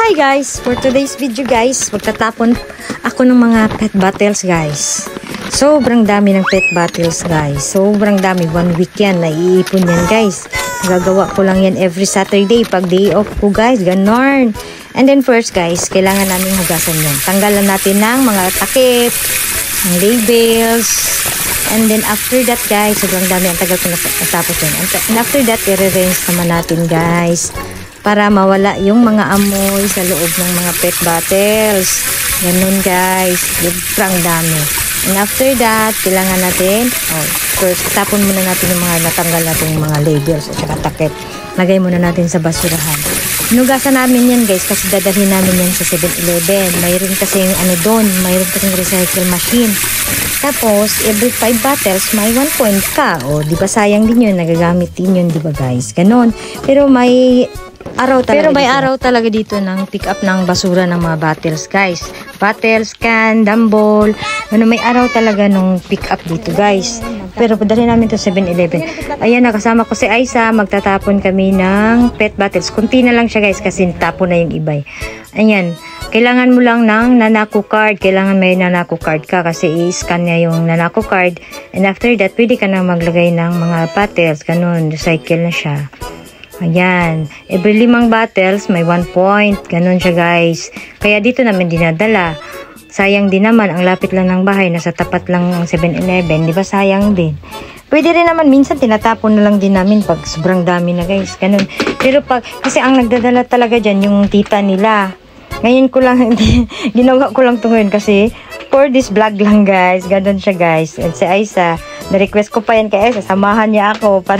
Hi guys! For today's video guys, magtatapon ako ng mga pet bottles guys. Sobrang dami ng pet bottles guys. Sobrang dami. 1 week yan. Naiipon yan guys. Gagawa ko lang yan every Saturday pag day off ko guys. Ganon. And then first guys, kailangan namin hugasan yan. Tanggalan natin ng mga takip, ng labels. And then after that guys, sobrang dami. Ang tagal ko natapos yan. And after that, i-rinse naman natin guys. Para mawala yung mga amoy sa loob ng mga pet bottles. Ganun guys. Sobrang dami. And after that, kailangan natin, first, tapon muna natin yung mga natanggal natin yung mga labels at saka takip. Lagay muna natin sa basurahan. Hinugasan namin yan guys kasi dadalhin namin yan sa 7-Eleven. Mayroon kasing ano doon, mayroon kasing recycle machine. Tapos, every 5 bottles, may 1 point ka. O, di ba sayang din yun, nagagamit din yun, di ba guys? Ganon. Pero may araw talaga dito ng pick up ng basura ng mga bottles guys. Bottles, can, dumbbell. May araw talaga nung pick up dito guys. Pero padali namin to 7-Eleven. Ayan, nakasama ko si Aiza. Magtatapon kami ng pet bottles. Kunti na lang siya guys kasi tapon na yung iba. Ayan. Kailangan mo lang ng Nanako card. Kailangan may Nanako card ka kasi i-scan niya yung Nanako card. And after that, pwede ka na maglagay ng mga bottles. Ganun, recycle na siya. Ayan. Every 5 bottles, may 1 point. Ganun siya guys. Kaya dito namin dinadala. Sayang din naman. Ang lapit lang ng bahay. Nasa tapat lang ng 7-Eleven. Di ba sayang din? Pwede rin naman minsan tinatapon na lang din namin pag sobrang dami na guys. Ganun. Pero kasi ang nagdadala talaga dyan yung tita nila. Ngayon ko lang, ginawa ko lang ito ngayon kasi for this vlog lang guys. Ganun siya guys. And si Aiza, na-request ko pa yan kay Aiza. Samahan niya ako para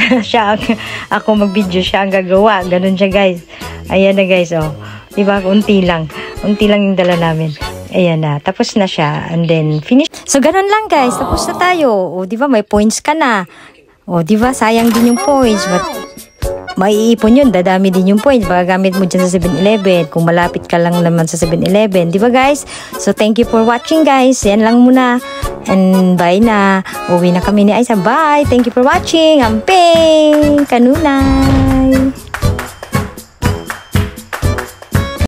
ako mag-video siya ang gagawa. Ganun siya guys. Ayan na guys oh. Diba? Unti lang. Unti lang yung dala namin. Ayan na. Tapos na siya. And then finish. So ganun lang guys. Tapos na tayo. O diba may points ka na. O diba sayang din yung points. But maiipon yun, dadami din yung points. Baka gamit mo dyan sa 7-Eleven. Kung malapit ka lang naman sa 7-Eleven. Diba guys? So thank you for watching guys. Yan lang muna. And bye na. Uwi na kami ni Aiza. Bye! Thank you for watching. Amping! Kanunay!